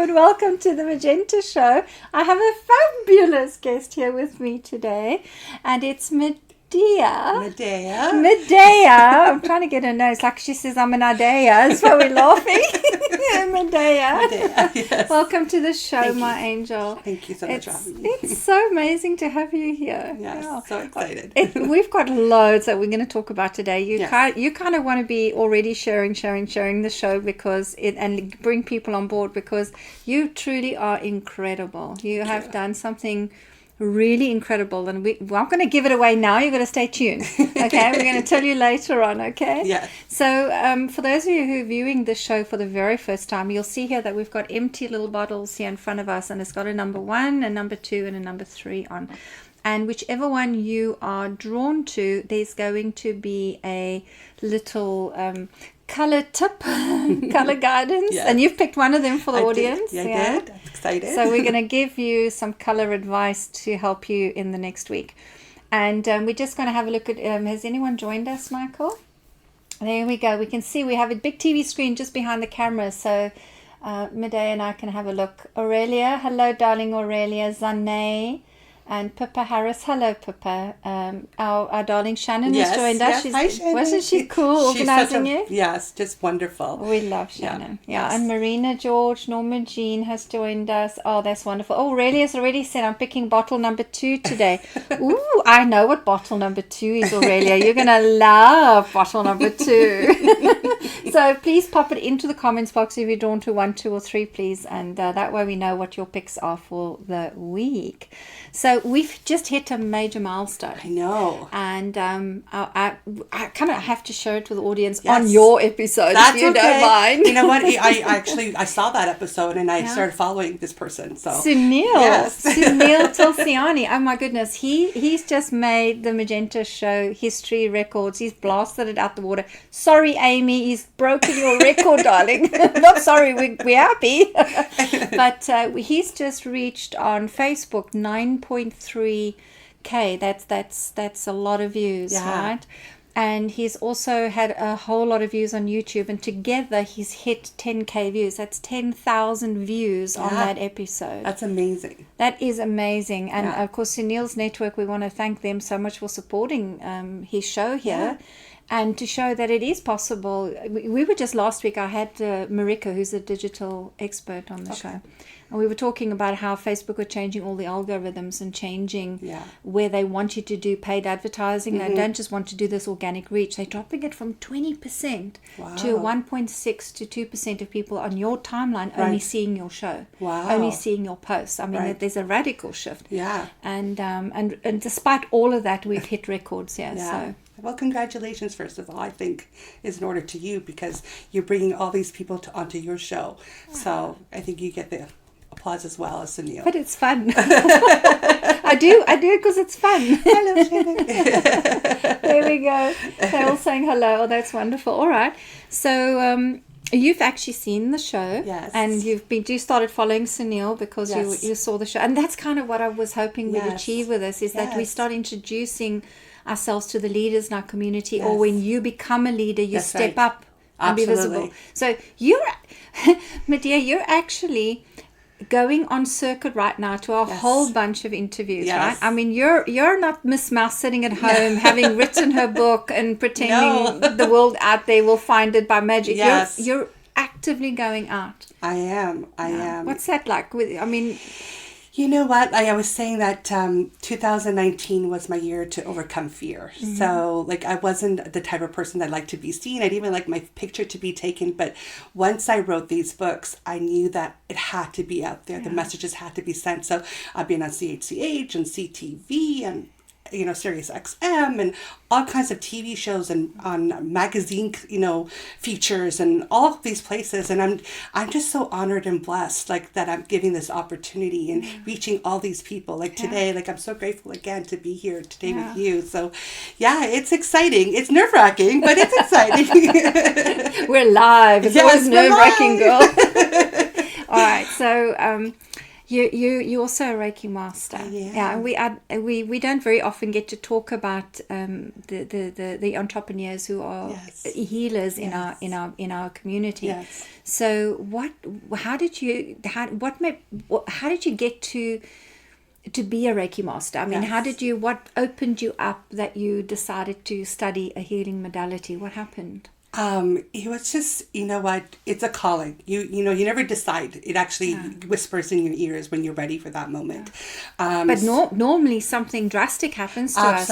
and welcome to the Magenta show. I have a fabulous guest here with me today, and it's Medea. I'm trying to get her nose. Like she says, I'm an Adea. So we're laughing. Medea. Yes. Welcome to the show, Thank my you. angel. Thank you so much for having me. It's so amazing to have you here. Yes, Yeah. so excited. We've got loads that we're going to talk about today. You Yes. kind of want to be already sharing the show and bring people on board because you truly are incredible. You have done something really incredible, and I'm going to give it away now. You've got to stay tuned. Okay, we're going to tell you later on. Okay. Yes. So, for those of you who are viewing this show for the very first time, you'll see here that we've got empty little bottles here in front of us, and it's got a number 1, a number 2, and a number 3 on. And whichever one you are drawn to, there's going to be a little color tip, color guidance. Yes. And you've picked one of them for the I audience. Did. Yeah, I did. I'm excited. So we're going to give you some color advice to help you in the next week. And we're just going to have a look at, has anyone joined us, Michael? There we go. We can see we have a big TV screen just behind the camera. So Medea and I can have a look. Aurelia, hello, darling Aurelia. Zane and Pippa Harris. Hello, Pippa. Our darling Shannon has joined us. Hi, Shannon. Wasn't she cool She's organizing you? Yes, just wonderful. We love Shannon. Yeah. Yes. And Marina George, Norma Jean has joined us. Oh, that's wonderful. Oh, Aurelia's already said I'm picking bottle number 2 today. Ooh, I know what bottle number 2 is, Aurelia. You're going to love bottle number 2. So please pop it into the comments box if you're drawn to 1, 2, or 3, please. And that way we know what your picks are for the week. So we've just hit a major milestone. I know. And I kind of have to share it with the audience Yes. on your episode, That's if you okay. don't mind. You know what? I saw that episode and I started following this person. So Sunil. Yes. Sunil Tulsiani. Oh my goodness. He's just made the Magenta show history records. He's blasted it out the water. Sorry, Amy, he's broken your record, darling. Not sorry, we're happy. But he's just reached on Facebook 9.3K. That's a lot of views, right? And he's also had a whole lot of views on YouTube, and together he's hit 10K views. That's 10,000 views on that episode. That's amazing. That is amazing. And of course, Sunil's network, we want to thank them so much for supporting his show here. And to show that it is possible. We were just last week, I had Marika, who's a digital expert on the show. And we were talking about how Facebook are changing all the algorithms and changing where they want you to do paid advertising. They don't just want to do this organic reach. They're dropping it from 20% to 1.6 to 2% of people on your timeline only seeing your show, only seeing your posts. I mean, there's a radical shift. Yeah. And despite all of that, we've hit records here. Yeah. So. Well, congratulations, first of all, I think is in order to you because you're bringing all these people onto your show. So I think you get the applause as well as Sunil. But it's fun. I do because it's fun. Hello, Shannon. There we go. They're all saying hello. Oh, that's wonderful. All right. So you've actually seen the show. Yes. And you started following Sunil because you saw the show. And that's kind of what I was hoping we'd achieve with this is that we start introducing ourselves to the leaders in our community, or when you become a leader, you step up and be visible. So Medea, you're actually going on circuit right now to a whole bunch of interviews, right? I mean, you're not Miss Mouse sitting at home having written her book and pretending the world out there will find it by magic. Yes. You're actively going out. I am. What's that like? You know what? I was saying that 2019 was my year to overcome fear. Mm-hmm. So, I wasn't the type of person that liked to be seen. I didn't even like my picture to be taken. But once I wrote these books, I knew that it had to be out there. The messages had to be sent. So, I've been on CHCH and CTV and Sirius XM and all kinds of TV shows and on magazine, features and all of these places. And I'm just so honored and blessed, that I'm giving this opportunity and reaching all these people. Today, I'm so grateful again to be here today with you. So, it's exciting. It's nerve-wracking, but it's exciting. We're live. It's always nerve-wracking, girl. All right. So, You're also a Reiki master. Yeah, and we don't very often get to talk about the entrepreneurs who are healers in our community. Yes. So how did you get to be a Reiki master? I mean, what opened you up that you decided to study a healing modality? What happened? It was just, you know what, it's a calling. You never decide. It actually whispers in your ears when you're ready for that moment. But normally something drastic happens to us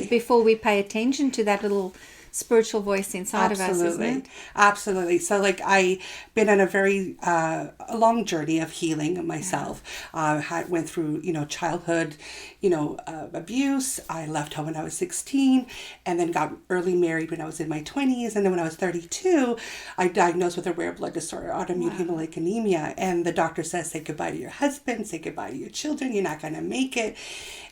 before we pay attention to that little spiritual voice inside of us, isn't it? Absolutely. So like I've been on a very a long journey of healing myself. Went through, childhood, abuse. I left home when I was 16 and then got early married when I was in my 20s. And then when I was 32, I diagnosed with a rare blood disorder, autoimmune hemolytic anemia. And the doctor says, say goodbye to your husband, say goodbye to your children. You're not going to make it.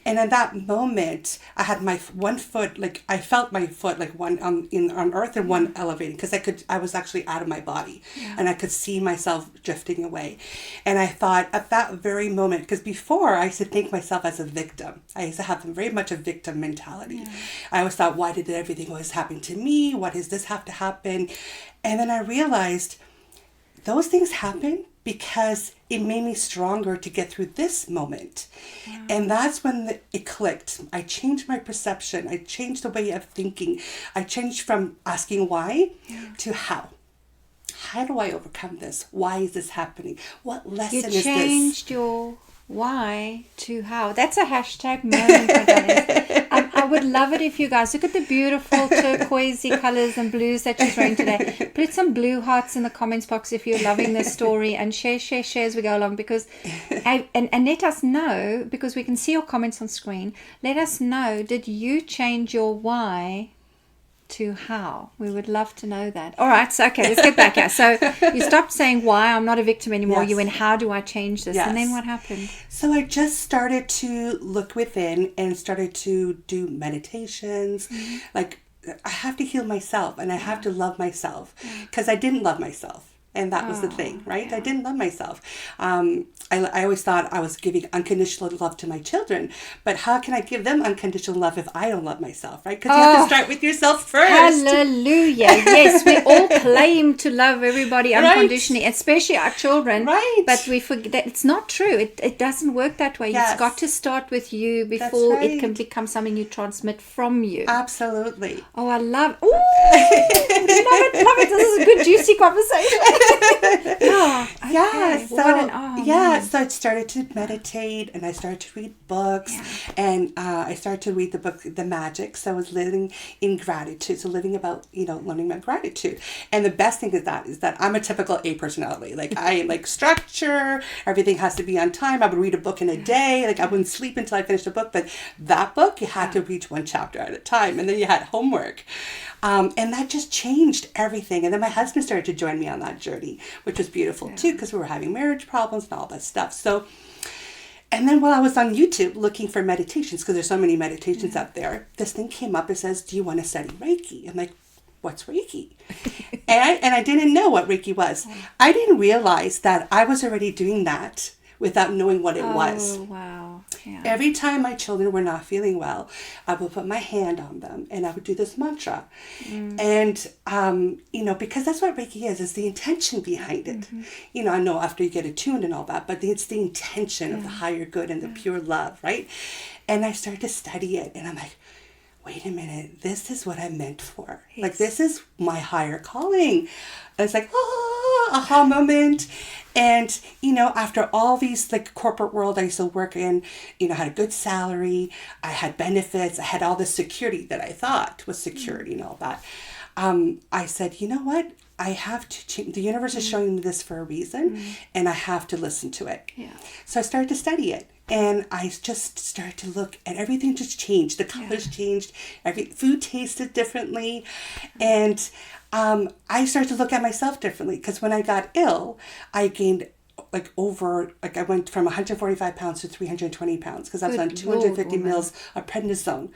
And in that moment, I had my one foot, I felt my foot like one on earth and one elevating, because I was actually out of my body and I could see myself drifting away. And I thought at that very moment, because before I used to think myself as a victim. I used to have very much a victim mentality. Yeah. I always thought, why did everything always happen to me? Why does this have to happen? And then I realized those things happen because it made me stronger to get through this moment. Wow. And that's when it clicked. I changed my perception. I changed the way of thinking. I changed from asking why to how. How do I overcome this? Why is this happening? What lesson is this? You changed your why to how. That's a hashtag moment for that. I would love it if you guys look at the beautiful turquoisey colors and blues that she's wearing today. Put some blue hearts in the comments box if you're loving this story, and share as we go along, because and let us know, because we can see your comments on screen. Let us know, did you change your why to how? We would love to know that. All right, so okay, let's get back here. So you stopped saying why, I'm not a victim anymore. Yes. You went, how do I change this? Yes. And then what happened? So I just started to look within and started to do meditations. Mm-hmm. Like, I have to heal myself and I have to love myself, because I didn't love myself. And that was the thing, right? Yeah. I didn't love myself. I always thought I was giving unconditional love to my children. But how can I give them unconditional love if I don't love myself, right? Because you have to start with yourself first. Hallelujah. Yes, we all claim to love everybody unconditionally, especially our children. Right. But we forget that it's not true. It doesn't work that way. Yes. It's got to start with you before it can become something you transmit from you. Absolutely. Oh, I love it. Love it. This is a good, juicy conversation. So I started to meditate and I started to read books, and I started to read the book The Magic. So I was living in gratitude, so living about learning about gratitude. And the best thing is that I'm a typical A personality. Like, I like structure, everything has to be on time. I would read a book in a day. Like, I wouldn't sleep until I finished a book, but that book you had to read one chapter at a time, and then you had homework. And that just changed everything. And then my husband started to join me on that journey, which was beautiful too, because we were having marriage problems and all that stuff. So, and then while I was on YouTube looking for meditations, because there's so many meditations out there, this thing came up. It says, do you want to study Reiki? I'm like, what's Reiki? and I didn't know what Reiki was. I didn't realize that I was already doing that without knowing what it was. Oh, wow. Yeah. Every time my children were not feeling well, I would put my hand on them and I would do this mantra. And, because that's what Reiki is the intention behind it. Mm-hmm. I know after you get attuned and all that, but it's the intention of the higher good and the pure love, right? And I started to study it and I'm like, wait a minute, this is what I'm meant for. Yes. Like, this is my higher calling. And it's like, aha moment. And, after all these, corporate world I used to work in, I had a good salary, I had benefits, I had all this security that I thought was security and all that. I said, you know what? I have to change. The universe is showing me this for a reason, and I have to listen to it. Yeah. So I started to study it. And I just started to look, and everything just changed. The colors changed. Food tasted differently. And I started to look at myself differently, because when I got ill, I gained I went from 145 pounds to 320 pounds because I was on 250 mils of prednisone.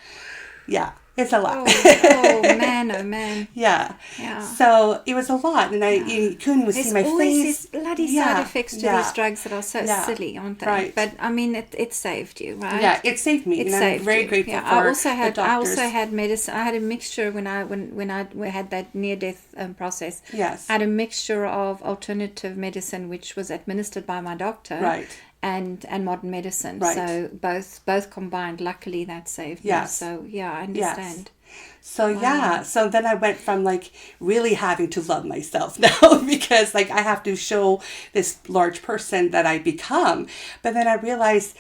Yeah. It's a lot. Oh man, oh man. Yeah. Yeah. So it was a lot, and you couldn't even see my There's always face. these bloody side effects to these drugs that are so Yeah. silly, aren't they? Right. But I mean, it saved you, right? Yeah, it saved me. It and saved I'm very you. grateful Yeah. for I the doctors. also had medicine. I had a mixture when I had that near death process. Yes. I had a mixture of alternative medicine, which was administered by my doctor. Right. And modern medicine. Right. So both combined. Luckily, that saved me. Yes. So yeah, I understand. Yes. So yeah, so then I went from like really having to love myself now because like I have to show this large person that I become. But then I realized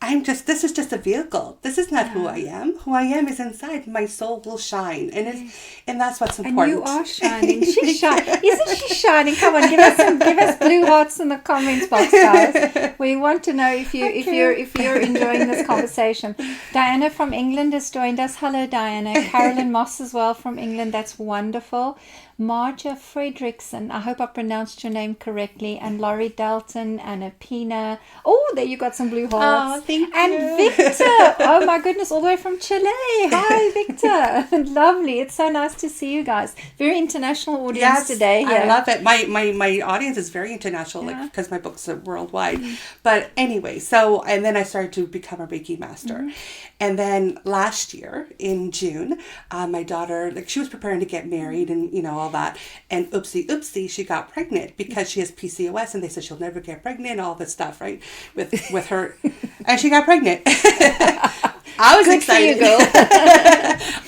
this is just a vehicle. This is not who I am. Who I am is inside. My soul will shine. And that's what's important. And you are shining. She's shining. Isn't she shining? Come on, give us blue hearts in the comments box, guys. We want to know if you're enjoying this conversation. Diana from England has joined us. Hello, Diana. Carolyn Moss as well from England. That's wonderful. Marja Fredrickson, I hope I pronounced your name correctly, and Laurie Dalton, and Apina. Oh, there you got some blue hearts. Oh, thank you. And Victor, oh my goodness, all the way from Chile. Hi, Victor. Lovely. It's so nice to see you guys. Very international audience today. I love it. My audience is very international, like because my books are worldwide. But anyway, and then I started to become a Reiki master. And then last year in June, my daughter, like she was preparing to get married and, all that. And oopsie, she got pregnant because she has PCOS and they said she'll never get pregnant, all this stuff, right? With her. And she got pregnant. I was excited. For you, girl.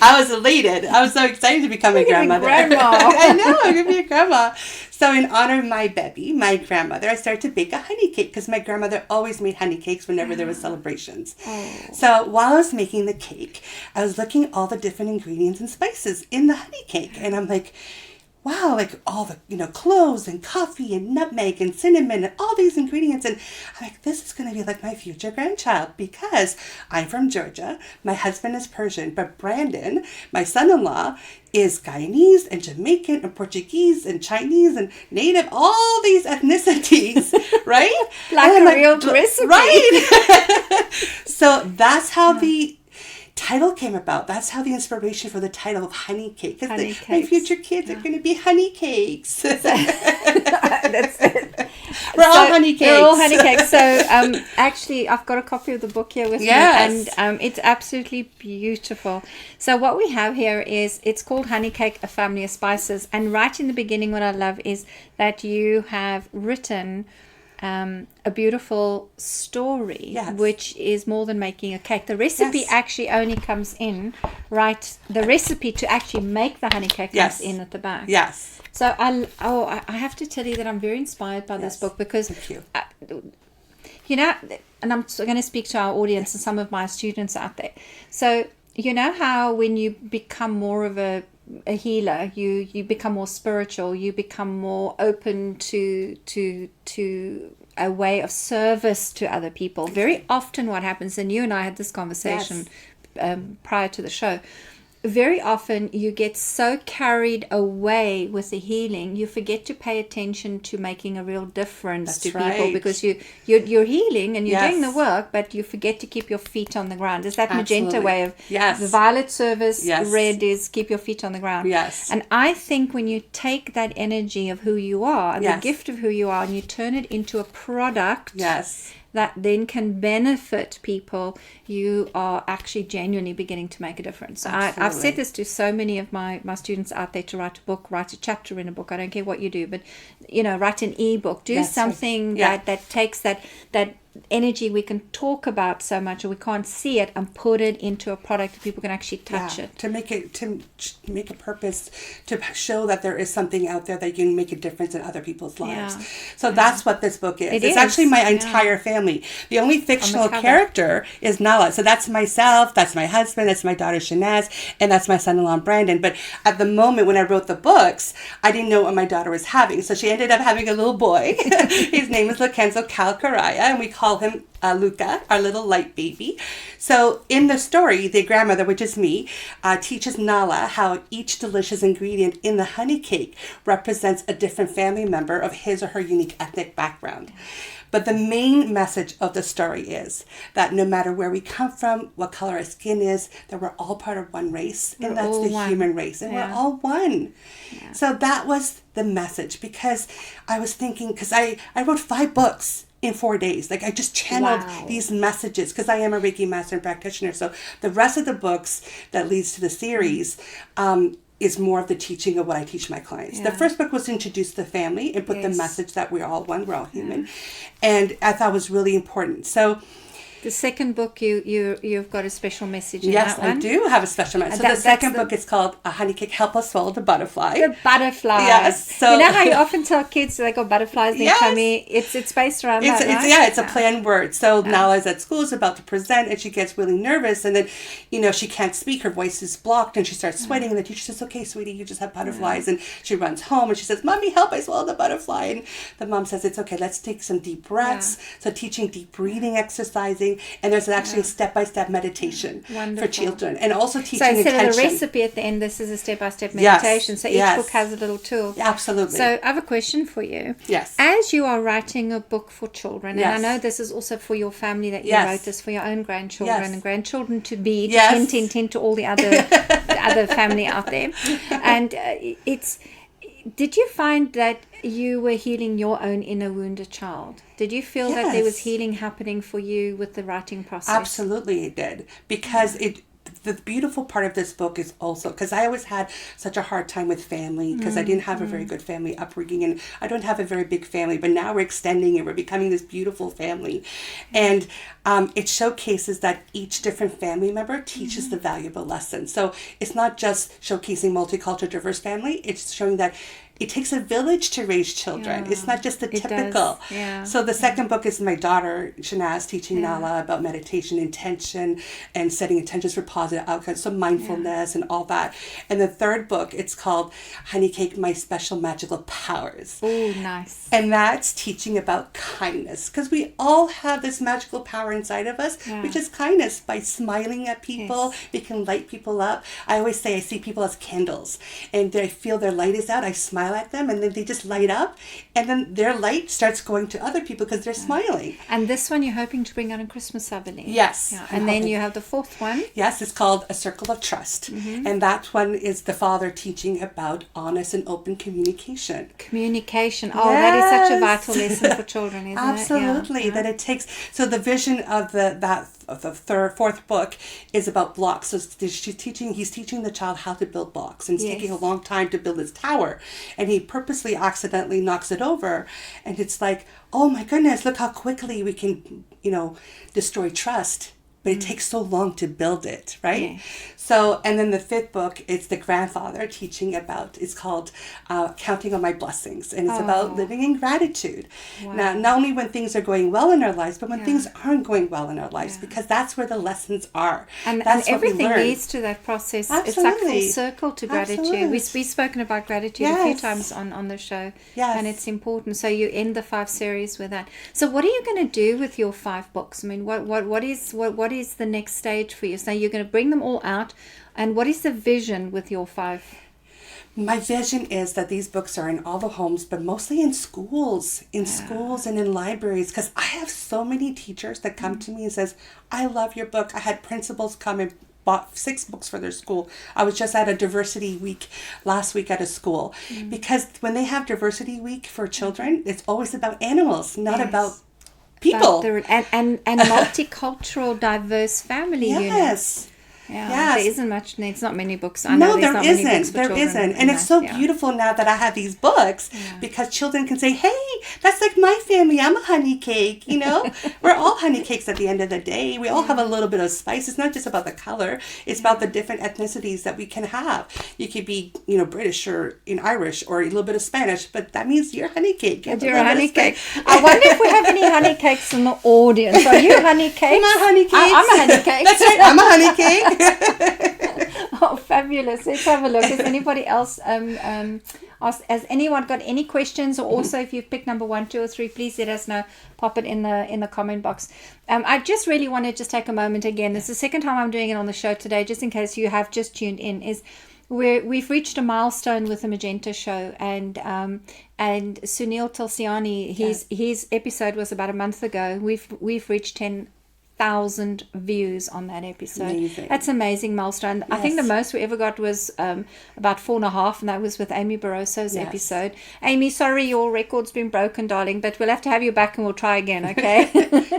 I was elated. I was so excited to become a grandmother. I know, I'm going to be a grandma. So in honor of my baby, my grandmother, I started to bake a honey cake because my grandmother always made honey cakes whenever there was celebrations. Oh. So while I was making the cake, I was looking at all the different ingredients and spices in the honey cake. And I'm like, wow, like all the, cloves and coffee and nutmeg and cinnamon and all these ingredients. And I'm like, this is going to be like my future grandchild because I'm from Georgia. My husband is Persian, but Brandon, my son-in-law, is Guyanese and Jamaican and Portuguese and Chinese and Native, all these ethnicities, right? Like a real recipe. Right. So that's how the title came about. That's how the inspiration for the title of Honey Cake. Because my future kids are going to be honey cakes. That's it. We're all honey cakes. We're all honey cakes. So actually, I've got a copy of the book here with me. And it's absolutely beautiful. So what we have here is, it's called Honey Cake, A Family of Spices. And right in the beginning, what I love is that you have written a beautiful story, which is more than making a cake. The recipe actually only comes in, right? The recipe to actually make the honey cake comes in at the back. Yes. So I have to tell you that I'm very inspired by this book because, and I'm going to speak to our audience and some of my students out there. So you know how when you become more of a healer, you become more spiritual, you become more open to a way of service to other people. Very often what happens, and you and I had this conversation prior to the show, very often you get so carried away with the healing, you forget to pay attention to making a real difference to people because you're healing and you're doing the work, but you forget to keep your feet on the ground. Is that Magenta way of the violet service? Red is keep your feet on the ground. Yes. And I think when you take that energy of who you are and the gift of who you are and you turn it into a product that then can benefit people, you are actually genuinely beginning to make a difference. I've said this to so many of my students out there, to write a book, write a chapter in a book. I don't care what you do, but write an ebook, do something that takes that energy we can talk about so much or we can't see it and put it into a product that people can actually touch it. To make a purpose, to show that there is something out there that you can make a difference in other people's lives. So that's what this book is. It's actually my entire family. The only fictional character is Nala. So that's myself, that's my husband, that's my daughter Shanaz, and that's my son-in-law Brandon. But at the moment when I wrote the books, I didn't know what my daughter was having. So she ended up having a little boy. His name is Lokenzo Kalkaraya, and we call him Luca, our little light baby. So in the story, the grandmother, which is me, teaches Nala how each delicious ingredient in the honey cake represents a different family member of his or her unique ethnic background. But the main message of the story is that no matter where we come from, what color our skin is, that we're all part of one race, and that's the human race, and we're all one. Yeah. So that was the message, because I was thinking, because I wrote 5 books in 4 days. Like, I just channeled these messages, because I am a Reiki master and practitioner. So the rest of the books that leads to the series is more of the teaching of what I teach my clients. The first book was to introduce the family and put the message that we're all one, we're all human. And I thought was really important. So the second book, you've got a special message in that one. Yes, I do have a special message. So the second book is called A Honey Cake, Help Us Swallow the Butterfly. The butterfly. Yes. So, you know how you often tell kids they got butterflies in their tummy? It's based around that, right? It's a play on words. So Nala's at school, is about to present, and she gets really nervous, and then, she can't speak. Her voice is blocked, and she starts sweating, and the teacher says, okay, sweetie, you just have butterflies. And she runs home, and she says, Mommy, help, I swallowed the butterfly. And the mom says, it's okay, let's take some deep breaths. So teaching deep breathing, exercising, and there's actually a step-by-step meditation for children, and also teaching intention. So instead of the recipe at the end, this is a step-by-step meditation. So each book has a little tool. Absolutely. So I have a question for you. Yes. As you are writing a book for children, and I know this is also for your family that you wrote this, for your own grandchildren and grandchildren to be, hint to all the other family out there, and did you find that you were healing your own inner wounded child? Did you feel that there was healing happening for you with the writing process? Absolutely, it did. Because the beautiful part of this book is also, because I always had such a hard time with family, because I didn't have a very good family upbringing, and I don't have a very big family, but now we're extending and we're becoming this beautiful family. And it showcases that each different family member teaches the valuable lesson. So it's not just showcasing multicultural, diverse family, it's showing that it takes a village to raise children. It's not just the typical. So the second book is my daughter, Shanaz, teaching Nala about meditation, intention, and setting intentions for positive outcomes. So mindfulness and all that. And the third book, it's called Honey Cake, My Special Magical Powers. Oh, nice. And that's teaching about kindness. Because we all have this magical power inside of us, which is kindness. By smiling at people, we can light people up. I always say I see people as candles. And I feel their light is out. I smile at them, and then they just light up, and then their light starts going to other people because they're smiling. And this one you're hoping to bring out on Christmas, I believe. Yes. And then you have the fourth one. Yes, it's called A Circle of Trust. And that one is the father teaching about honest and open communication. Communication. Oh, that is such a vital lesson for children, isn't Absolutely. it? That it takes. So the vision of the fourth book is about blocks. So he's teaching the child how to build blocks, and it's taking a long time to build his tower, and he purposely accidentally knocks it over, and it's like, oh my goodness, look how quickly we can destroy trust, but it takes so long to build it, right? So, and then the fifth book, it's the grandfather teaching about, it's called Counting on My Blessings. And it's about living in gratitude. Now, not only when things are going well in our lives, but when things aren't going well in our lives, because that's where the lessons are. And everything leads to that process. It's like full circle to gratitude. We've spoken about gratitude a few times on the show. And it's important. So you end the 5 series with that. So what are you going to do with your 5 books? I mean, what is the next stage for you? So you're going to bring them all out. And what is the vision with your 5? My vision is that these books are in all the homes, but mostly in schools, schools and in libraries, because I have so many teachers that come to me and says, I love your book. I had principals come and bought 6 books for their school. I was just at a diversity week last week at a school, because when they have diversity week for children, it's always about animals, not about people. And multicultural, diverse family units. There isn't much. There's not many books. No, there isn't. There isn't. And it's so beautiful now that I have these books, because children can say, hey, that's like my family. I'm a honey cake. We're all honey cakes at the end of the day. We all have a little bit of spice. It's not just about the color. It's about the different ethnicities that we can have. You could be, British or Irish or a little bit of Spanish, but that means you're honey cake. You're a honey cake. I wonder if we have any honey cakes in the audience. Are you honey cakes? Am I honey cakes? I'm a honey cake. That's right. I'm a honey cake. Oh, fabulous. Let's have a look. Has anybody else has anyone got any questions? Or also, if you've picked number 1, 2, or 3, please let us know. Pop it in the comment box. I just really want to just take a moment again. This is the second time I'm doing it on the show today, just in case you have just tuned in, is we've reached a milestone with the Magenta show, and Sunil Tulsiani, his episode was about a month ago. We've reached 10,000 views on that episode. Amazing. That's an amazing milestone. Yes. I think the most we ever got was about 4.5, and that was with Amy Barroso's episode. Amy, sorry your record's been broken, darling, but we'll have to have you back and we'll try again, okay?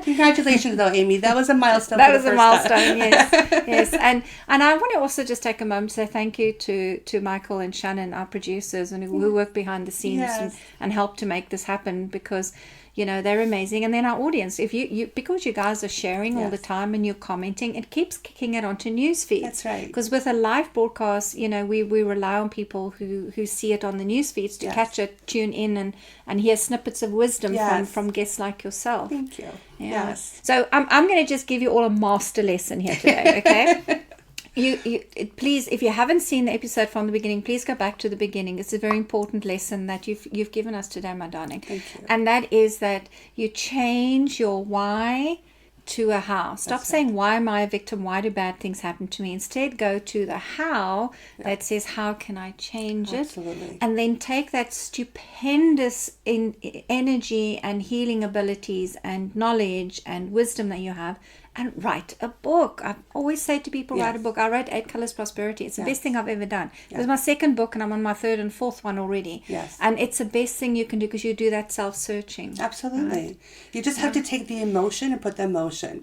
Congratulations though, Amy. That was a milestone. That was a milestone, yes. And I want to also just take a moment to say thank you to Michael and Shannon, our producers, and who work behind the scenes and help to make this happen, because they're amazing. And then our audience, if you because you guys are sharing all the time and you're commenting, it keeps kicking it onto news feeds. That's right. Because with a live broadcast, we rely on people who see it on the news feeds to catch it, tune in and hear snippets of wisdom from guests like yourself. Thank you. Yeah. Yes. So I'm going to just give you all a master lesson here today, okay? Please, if you haven't seen the episode from the beginning, please go back to the beginning. It's a very important lesson that you've given us today, my darling. Thank you. And that is that you change your why to a how. Stop saying, why am I a victim? Why do bad things happen to me? Instead, go to the how that says, how can I change it? And then take that stupendous energy and healing abilities and knowledge and wisdom that you have and write a book. I always say to people, write a book. I wrote 8 Colors Prosperity. It's the best thing I've ever done. It was my second book, and I'm on my 3rd and 4th one already. Yes. And it's the best thing you can do, because you do that self-searching. Absolutely. Right? You just have to take the emotion and put the emotion.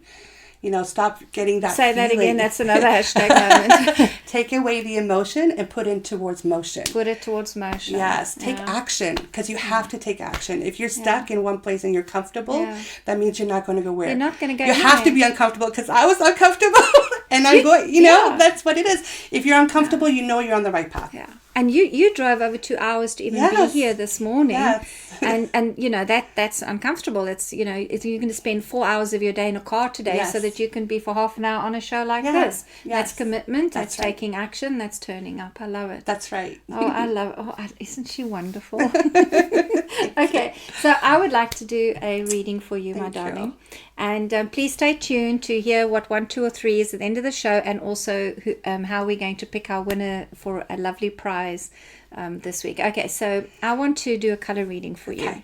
Stop getting that Say feeling. that again. That's another hashtag moment. Take away the emotion and put it towards motion. Put it towards motion. Yes. Take action, because you have to take action. If you're stuck in one place and you're comfortable, that means you're not going to go where. You're not going to go You anywhere. have to be uncomfortable, because I was uncomfortable. And I'm going, that's what it is. If you're uncomfortable, you know you're on the right path. Yeah. And you drove over 2 hours to even be here this morning. Yes. And that's uncomfortable. It's you're going to spend 4 hours of your day in a car today so that you can be for half an hour on a show like this. Yes. That's commitment. That's taking action. That's turning up. I love it. That's right. Oh, I love it. Oh, isn't she wonderful? Okay, so I would like to do a reading for you, my darling. And please stay tuned to hear what 1, 2, or 3 is at the end of the show, and also how we're going to pick our winner for a lovely prize this week. Okay, so I want to do a color reading for you.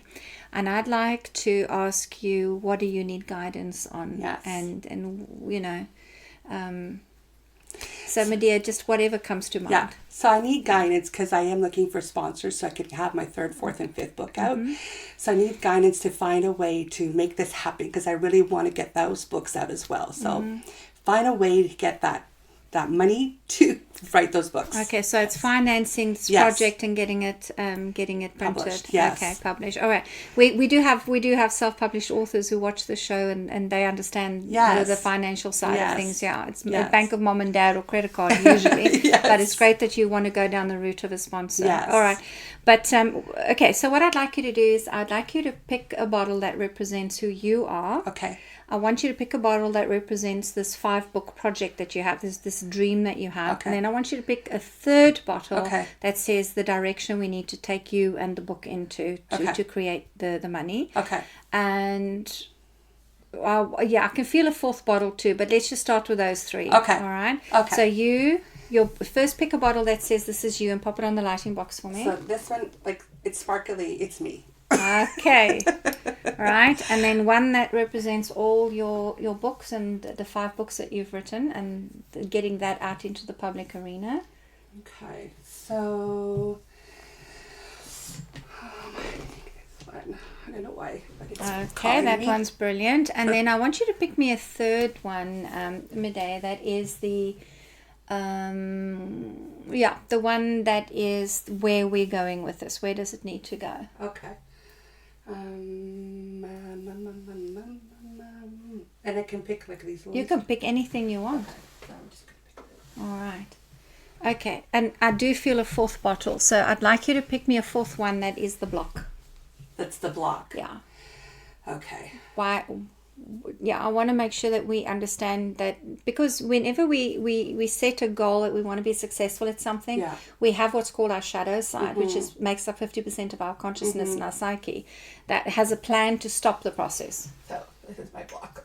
And I'd like to ask you, what do you need guidance on? Yes. So Medea, just whatever comes to mind. Yeah. So I need guidance, because I am looking for sponsors so I could have my 3rd, 4th, and 5th book out. So I need guidance to find a way to make this happen, because I really want to get those books out as well. So find a way to get that money to write those books. Okay, so it's financing this project and getting it printed. Published, yes. Okay, published. All right. We do have self-published authors who watch the show and they understand the financial side of things. Yeah, it's a bank of mom and dad or credit card usually. But it's great that you want to go down the route of a sponsor. Yes. All right. But okay, so what I'd like you to do is I'd like you to pick a bottle that represents who you are. Okay. I want you to pick a bottle that represents this 5-book project that you have, this dream that you have. Okay. And then I want you to pick a 3rd bottle Okay. that says the direction we need to take you and the book into to create the money. Okay. And I can feel a 4th bottle too, but let's just start with those 3. Okay. All right. Okay. So your first pick a bottle that says this is you and pop it on the lighting box for me. So this one, it's sparkly, it's me. Okay. All right. And then one that represents all your books and the 5 books that you've written and getting that out into the public arena. Okay. So I don't know why, but it's okay, that me. one's brilliant. And then I want you to pick me a 3rd one, Medea, that is the one that is where we're going with this. Where does it need to go? Okay. And I can pick these ones. You can pick anything you want. I'm just gonna pick this. All right. Okay, and I do feel a 4th bottle, so I'd like you to pick me a 4th one that is the block. That's the block. Yeah. Okay. Why? Yeah, I want to make sure that we understand that, because whenever we set a goal that we want to be successful at something, we have what's called our shadow side, which makes up 50% of our consciousness and our psyche, that has a plan to stop the process. So this is my block.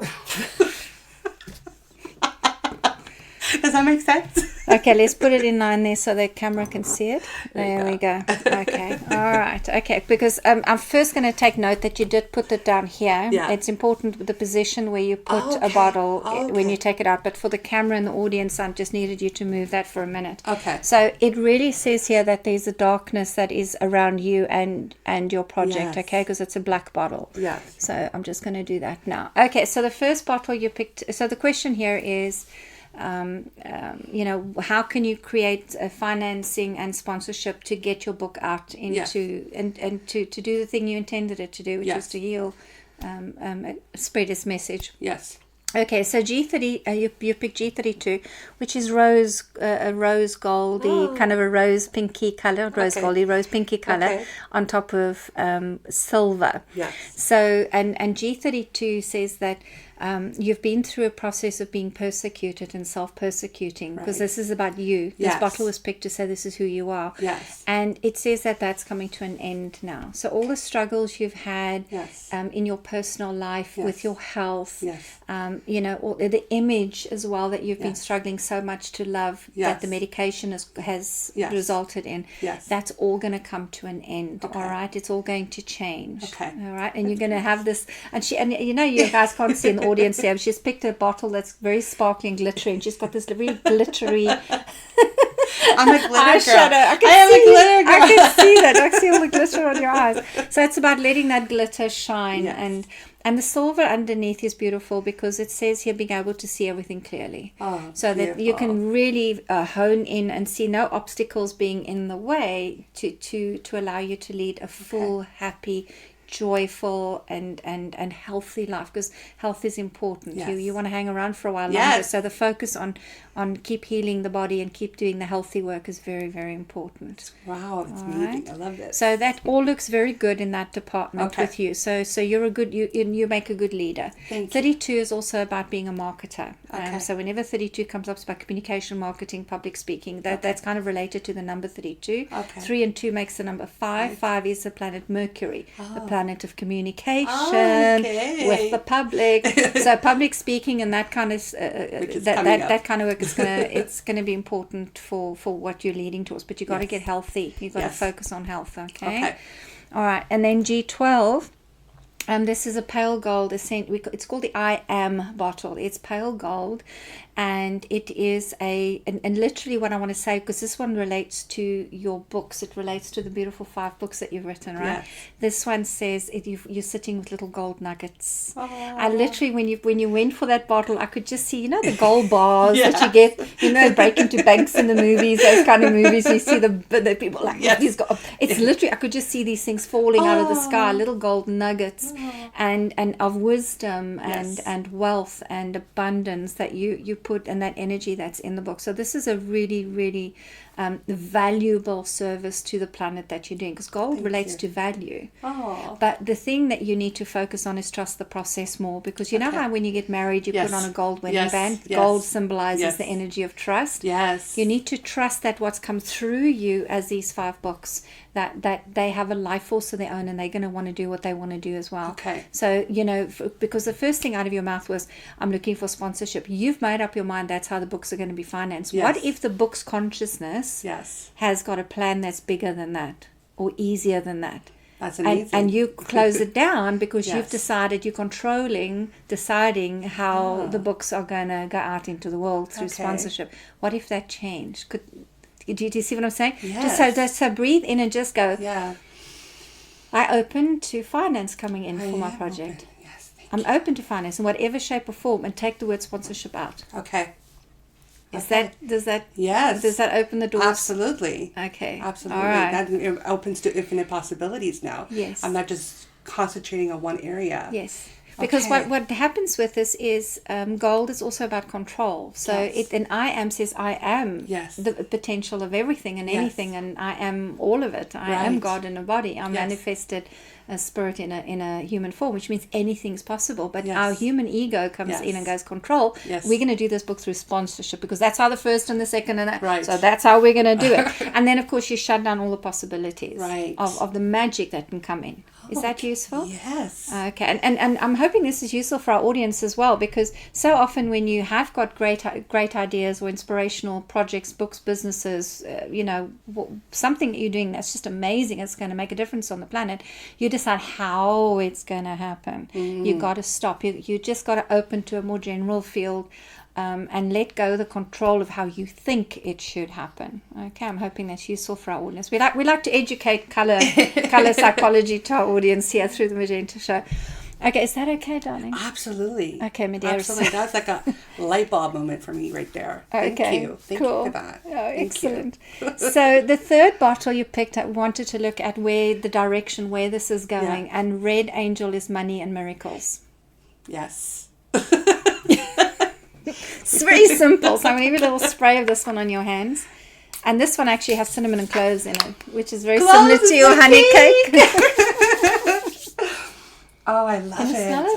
Does that make sense? Okay, let's put it in line there so the camera can see it. There we go. Okay. All right. Okay. Because I'm first going to take note that you did put it down here. Yeah. It's important with the position where you put a bottle when you take it out. But for the camera and the audience, I just needed you to move that for a minute. Okay. So it really says here that there's a darkness that is around you and your project, Yes. okay? Because it's a black bottle. Yes. So I'm just going to do that now. Okay. So the first bottle you picked. So the question here is, how can you create financing and sponsorship to get your book out into and to do the thing you intended it to do, which was to heal, spread its message. Yes. Okay, so G30, you pick G32, which is rose goldy, kind of a rose pinky color, rose pinky color on top of silver. Yes. So, and G32 says that you've been through a process of being persecuted and self-persecuting, because this is about you. This bottle was picked to say this is who you are. Yes. And it says that that's coming to an end now. So all the struggles you've had in your personal life with your health, all the image as well that you've been struggling so much to love, that the medication has resulted in, that's all going to come to an end. All right, it's all going to change. Okay. All right, and you're going to have this, and you guys can't see in the audience here, she's picked a bottle that's very sparkling, glittery, and she's got this very glittery I'm a glitter girl. eyeshadow. I can see that. I see all the glitter on your eyes. So it's about letting that glitter shine, and the silver underneath is beautiful because it says here being able to see everything clearly. So that you can really hone in and see no obstacles being in the way to allow you to lead a full, happy, joyful and healthy life, because health is important. You want to hang around for a while longer, so the focus on keep healing the body and keep doing the healthy work is very, very important. Wow, it's amazing. I love this. So that all looks very good in that department with you. So you're a good, you make a good leader. Thank 32 is also about being a marketer. So whenever 32 comes up, it's about communication, marketing, public speaking. That's kind of related to the number 32. 3 and 2 makes the number 5. 5 is the planet Mercury, the planet of communication with the public. So public speaking and that kind of that kind of work, it's gonna be important for what you're leading towards. But you got to get healthy. You got to focus on health. Okay. All right. And then G12. This is a pale gold. It's called the I Am bottle. It's pale gold, and it is and literally what I want to say, because this one relates to your books. It relates to the beautiful 5 books that you've written, right? Yes. This one says you're sitting with little gold nuggets. I literally, when you went for that bottle, I could just see, the gold bars that you get, break into banks in the movies, those kind of movies. You see the people like these gold. It's literally, I could just see these things falling out of the sky, little gold nuggets. And of wisdom and wealth and abundance that you put, and that energy that's in the book. So this is a really, really valuable service to the planet that you're doing, because gold relates to value. But the thing that you need to focus on is trust the process more, because you know how when you get married you put on a gold wedding band. Gold symbolizes the energy of trust. You need to trust that what's come through you as these 5 books, that they have a life force of their own, and they're going to want to do what they want to do as well. So because the first thing out of your mouth was, I'm looking for sponsorship. You've made up your mind that's how the books are going to be financed. What if the book's consciousness has got a plan that's bigger than that or easier than that? That's amazing. And you close it down because you've decided, you're deciding how the books are going to go out into the world through sponsorship. What if that changed? Do you see what I'm saying? Just so breathe in and just go, I open to finance coming in for my project. I'm open to finance in whatever shape or form, and take the word sponsorship out. Does that open the doors? Absolutely. Okay. Absolutely. All right. That opens to infinite possibilities now. Yes. I'm not just concentrating on one area. Yes. Because what happens with this is gold is also about control. So and I am says I am the potential of everything and anything, and I am all of it. I am God in a body. I'm manifested a spirit in a human form, which means anything's possible. But our human ego comes in and goes, control. We're going to do this book through sponsorship, because that's how the first and the second and that. So that's how we're going to do it. And then of course you shut down all the possibilities of the magic that can come in. Is that useful? Yes. Okay, and I'm hoping this is useful for our audience as well, because so often when you have got great ideas or inspirational projects, books, businesses, something that you're doing that's just amazing, it's going to make a difference on the planet, you decide how it's going to happen. You got to stop. You just got to open to a more general field. And let go the control of how you think it should happen. Okay, I'm hoping that's useful for our audience. We like to educate color psychology to our audience here through the Magenta show. Okay, is that okay, darling? Absolutely. Okay, Medea. Absolutely. That's like a light bulb moment for me right there. Thank you. Thank you for that. Oh, excellent. So the third bottle you picked, I wanted to look at where this is going. Yeah. And Red Angel is money and miracles. Yes. It's very simple. So I'm going to give you a little spray of this one on your hands. And this one actually has cinnamon and cloves in it, which is very similar to your honey cake. Oh, I love it.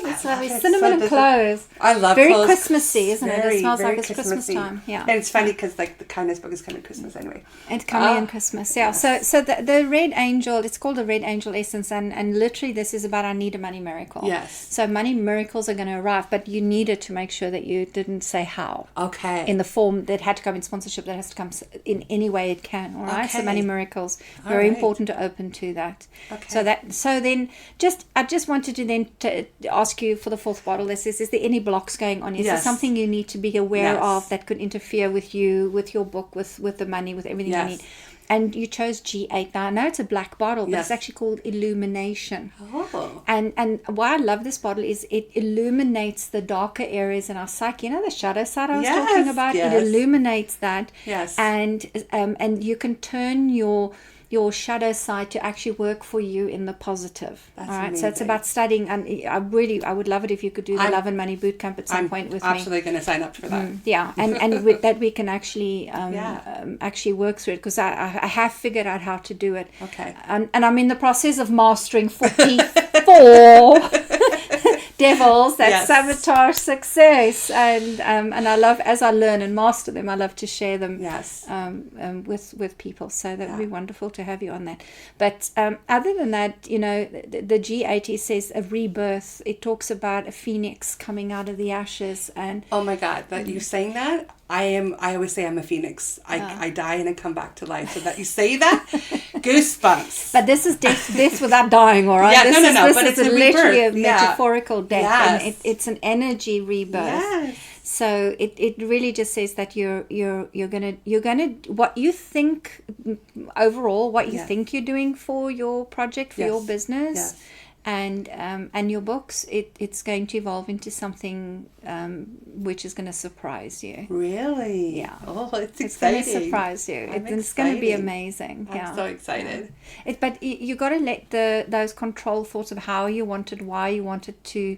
It's lovely. Cinnamon and cloves. I love very cloves. Christmassy, isn't it? It smells like it's Christmas time. Yeah. And it's funny because like the kindness book is coming Christmas anyway. It's coming in Christmas, yeah. Yes. So the Red Angel, it's called the Red Angel Essence, and literally this is about I need a money miracle. Yes. So money miracles are going to arrive, but you needed to make sure that you didn't say how. Okay. In the form that had to come in sponsorship, that has to come in any way it can. All right. Okay. So money miracles, very important to open to that. Okay. So then I just wanted to then ask you for the fourth bottle. This is there any blocks going on? Is there something you need to be aware of that could interfere with you, with your book, with the money, with everything you need? And you chose G8. Now I know it's a black bottle, but it's actually called Illumination. Oh. And why I love this bottle is it illuminates the darker areas in our psyche. You know the shadow side I was talking about? Yes. It illuminates that. Yes. And you can turn your shadow side to actually work for you in the positive. That's all right. amazing. So it's about studying, and I would love it if you could do the Love and Money Bootcamp at some point with me. I'm absolutely going to sign up for that. Yeah, and with that we can actually actually work through it, because I have figured out how to do it. Okay. And I'm in the process of mastering 44 devils that sabotage success, and I love, as I learn and master them, I love to share them with people. So that would be wonderful to have you on that. But other than that, the G80 says a rebirth. It talks about a phoenix coming out of the ashes. And oh my God, that you saying that, I always say I'm a phoenix. I die and I come back to life. So that you say that, goosebumps. But this is death without dying, all right? Yeah, This but is it's a literally a rebirth. metaphorical death. Yes. And it's an energy rebirth. Yes. So it really just says that you're gonna what you think overall, what you think you're doing for your project, for your business, and your books, it's going to evolve into something which is going to surprise you. Really? Yeah. Oh, it's exciting. It's going to surprise you. It's going to be amazing. I'm so excited. Yeah. But you got to let those control thoughts of how you wanted, why you wanted to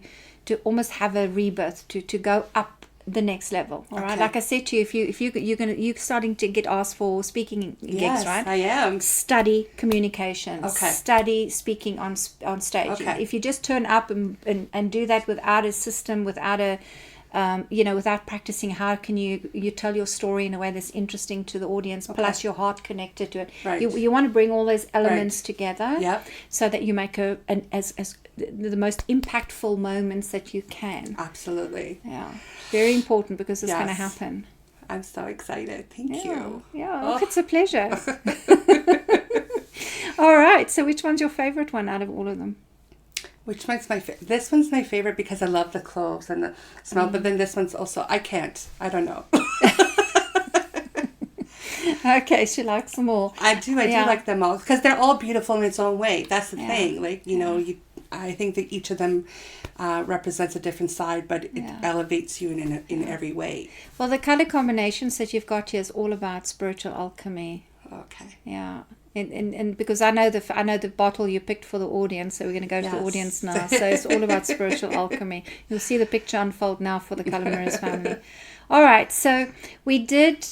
almost have a rebirth, to go up the next level. All right. Like I said to you, if you're starting to get asked for speaking gigs, right? I am. Study communications. Okay. Study speaking on stage. Okay. If you just turn up and do that without a system, without a without practicing, how can you tell your story in a way that's interesting to the audience, plus your heart connected to it. Right. You want to bring all those elements together, so that you make as the most impactful moments that you can. Absolutely. Yeah, very important, because it's going to happen. I'm so excited. Thank you. Yeah, look, it's a pleasure. All right, so which one's your favorite one out of all of them? Which one's my favorite? This one's my favorite because I love the cloves and the smell, but then this one's also, I don't know. Okay, she likes them all. I do like them all, because they're all beautiful in its own way. That's the thing. Like, I think that each of them represents a different side, but it elevates you in every way. Well, the color combinations that you've got here is all about spiritual alchemy. Okay. Yeah. And because I know the bottle you picked for the audience, so we're going to go to the audience now. So it's all about spiritual alchemy. You'll see the picture unfold now for the Kalantar family. All right, so we did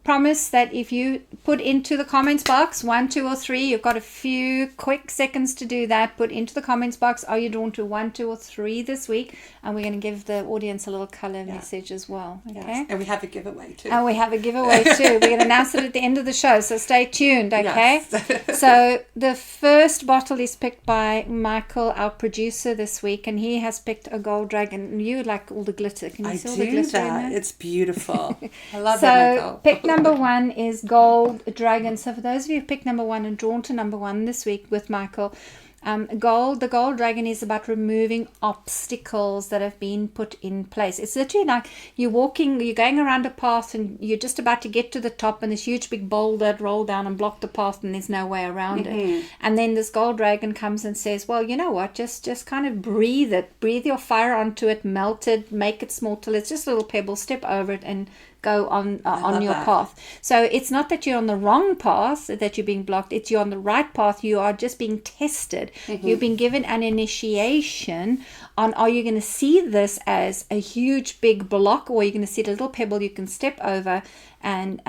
promise that if you put into the comments box 1, 2, or 3, you've got a few quick seconds to do that. Put into the comments box, are you drawn to 1, 2, or 3 this week? And we're going to give the audience a little color message as well. Okay. Yes. And we have a giveaway too. And we have a giveaway too. We're going to announce it at the end of the show, so stay tuned. Okay. Yes. So the first bottle is picked by Michael, our producer this week, and he has picked a gold dragon. You like all the glitter. Can you see all the glitter in there? It's beautiful. I love so it, Michael. Pick number 1 is gold dragon. So for those of you who picked number 1 and drawn to number 1 this week with Michael, the gold dragon is about removing obstacles that have been put in place. It's literally like you're going around a path and you're just about to get to the top, and this huge big boulder rolled down and blocked the path, and there's no way around it. And then this gold dragon comes and says, well, you know what, just kind of breathe your fire onto it, melt it, make it small till it's just a little pebble, step over it and go on your path. So it's not that you're on the wrong path, that you're being blocked. It's you're on the right path. You are just being tested. You've been given an initiation on, are you going to see this as a huge big block, or are you going to see a little pebble you can step over and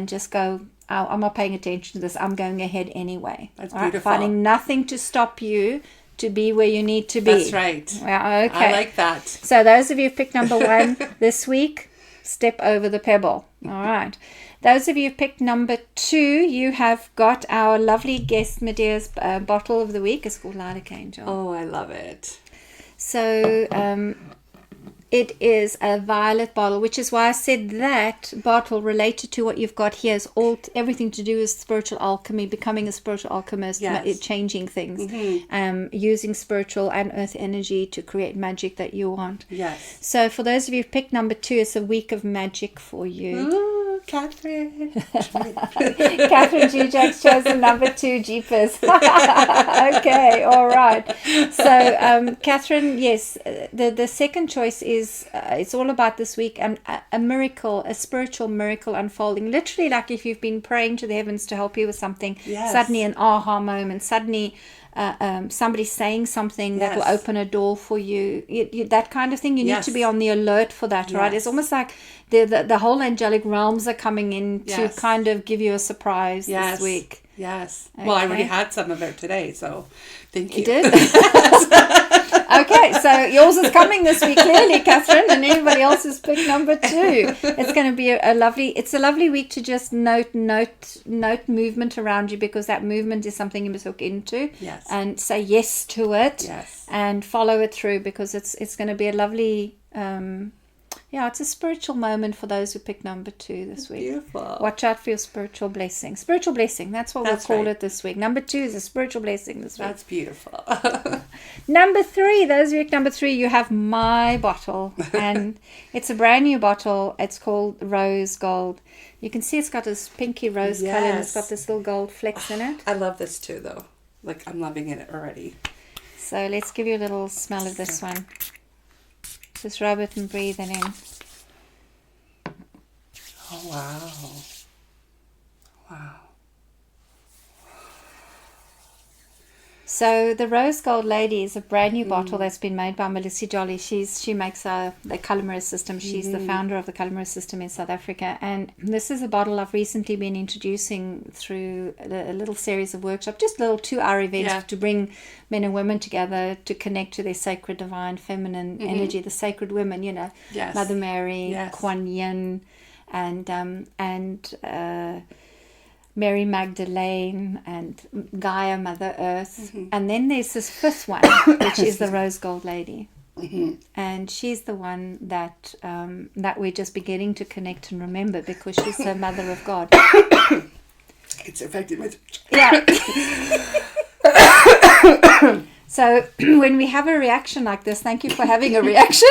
just go, oh, I'm not paying attention to this, I'm going ahead anyway. That's beautiful. Finding nothing to stop you to be where you need to be. That's right. Yeah, okay. I like that. So those of you who picked number 1 this week, step over the pebble. All right. Those of you who picked number 2, you have got our lovely guest Medea's bottle of the week. It's called Lilac Angel. Oh, I love it. So it is a violet bottle, which is why I said that bottle related to what you've got here is everything to do with spiritual alchemy, becoming a spiritual alchemist, changing things, using spiritual and earth energy to create magic that you want. Yes. So for those of you who picked number 2, it's a week of magic for you. Ooh, Catherine. Catherine Jujak's chosen number 2, Jeepers. Okay, all right. So Catherine, yes, the second choice is it's all about this week, a miracle, a spiritual miracle unfolding. Literally, like if you've been praying to the heavens to help you with something, suddenly an aha moment, suddenly somebody saying something that will open a door for you, that kind of thing. You need to be on the alert for that, right? It's almost like the whole angelic realms are coming in to kind of give you a surprise this week. Yes. Okay. Well, I already had some of it today, so thank you. You did? Okay, so yours is coming this week, clearly, Catherine, and everybody else has picked number 2. It's going to be a lovely week to just note movement around you, because that movement is something you must hook into and say yes to it and follow it through, because it's going to be a lovely it's a spiritual moment for those who pick number 2 this week. Beautiful. Watch out for your spiritual blessing. Spiritual blessing, that's what we'll call it this week. Number 2 is a spiritual blessing this week. That's beautiful. Number 3, those of you number 3, you have my bottle, and it's a brand new bottle. It's called Rose Gold. You can see it's got this pinky rose color, and it's got this little gold flecks in it. I love this too, though. Like, I'm loving it already. So let's give you a little smell of this one. Just rub it and breathe it in. Oh, wow. Wow. So the Rose Gold Lady is a brand new bottle that's been made by Melissa Jolly. She makes the Kalantar system. She's the founder of the Kalantar system in South Africa. And this is a bottle I've recently been introducing through a little series of workshops, just little 2-hour events to bring men and women together to connect to their sacred, divine, feminine energy, the sacred women, Mother Mary, Kuan Yin, and Mary Magdalene and Gaia, Mother Earth. And then there's this 5th one, which is the Rose Gold Lady. And she's the one that we're just beginning to connect and remember, because she's the Mother of God. It's affected my... Yeah. So when we have a reaction like this, thank you for having a reaction.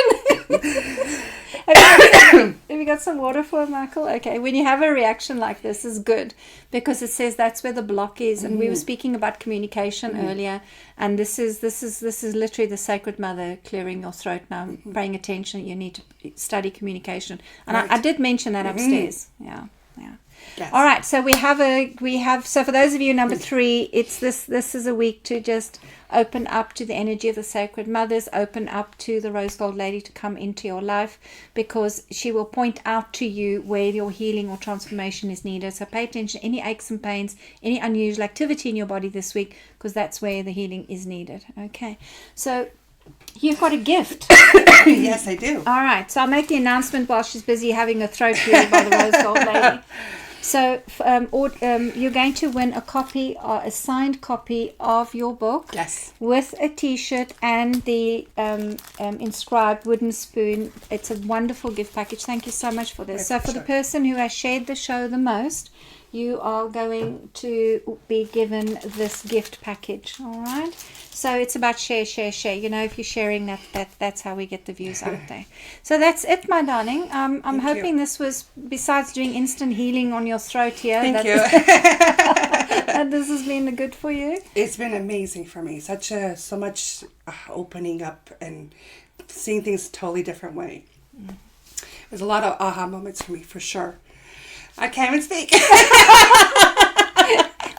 Have you got some water for Michael? Okay, when you have a reaction like this is good, because it says that's where the block is. And we were speaking about communication earlier, and this is literally the Sacred Mother clearing your throat now, paying attention. You need to study communication, and I did mention that upstairs. Yeah. Yeah. Yes. All right. So we have so for those of you number 3, it's this is a week to just open up to the energy of the Sacred Mothers, open up to the Rose Gold Lady to come into your life, because she will point out to you where your healing or transformation is needed. So pay attention to any aches and pains, any unusual activity in your body this week, because that's where the healing is needed. Okay. So you've got a gift. Yes, I do. All right. So I'll make the announcement while she's busy having a throat period by the Rose Gold Lady. So you're going to win a copy, a signed copy of your book. Yes. With a T-shirt and the inscribed wooden spoon. It's a wonderful gift package. Thank you so much for this. So for the person who has shared the show the most, you are going to be given this gift package. All right. So it's about share. You know, if you're sharing that's how we get the views out there. So that's it, my darling. I'm hoping this was, besides doing instant healing on your throat here. Thank you. And this has been good for you. It's been amazing for me. So much opening up and seeing things a totally different way. There's a lot of aha moments for me, for sure. I can't even speak.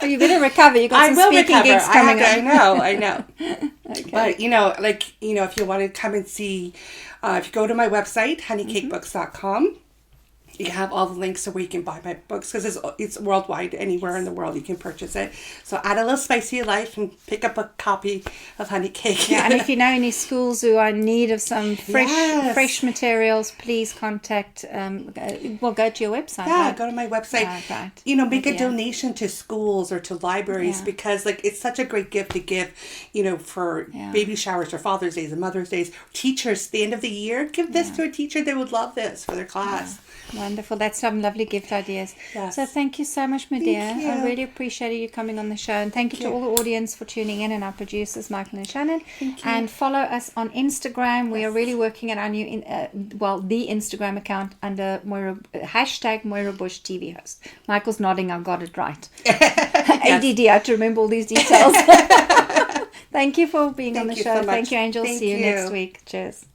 Well, you better recover. You've got some speaking gigs coming up. I know. Okay. But, if you want to come and see, if you go to my website, honeycakebooks.com, you have all the links to where you can buy my books, because it's worldwide. Anywhere in the world you can purchase it. So add a little spice to your life and pick up a copy of Honey Cake. Yeah, and if you know any schools who are in need of some fresh materials, please contact. Go to your website. Yeah, right? go to my website. Right. Make a donation to schools or to libraries, because it's such a great gift to give. For baby showers or Father's Days and Mother's Days. Teachers, the end of the year, give this to a teacher. They would love this for their class. Wonderful. That's some lovely gift ideas. Yes. So thank you so much, Medea. I really appreciated you coming on the show. And thank you to all the audience for tuning in, and our producers, Michael and Shannon. Thank you. And follow us on Instagram. We are really working at our new, the Instagram account under Moira, #Moira Bush TV host. Michael's nodding. I got it right. ADD. I have to remember all these details. Thank you for being on the show. So much. Thank you, Angel. Thank See you you next week. Cheers.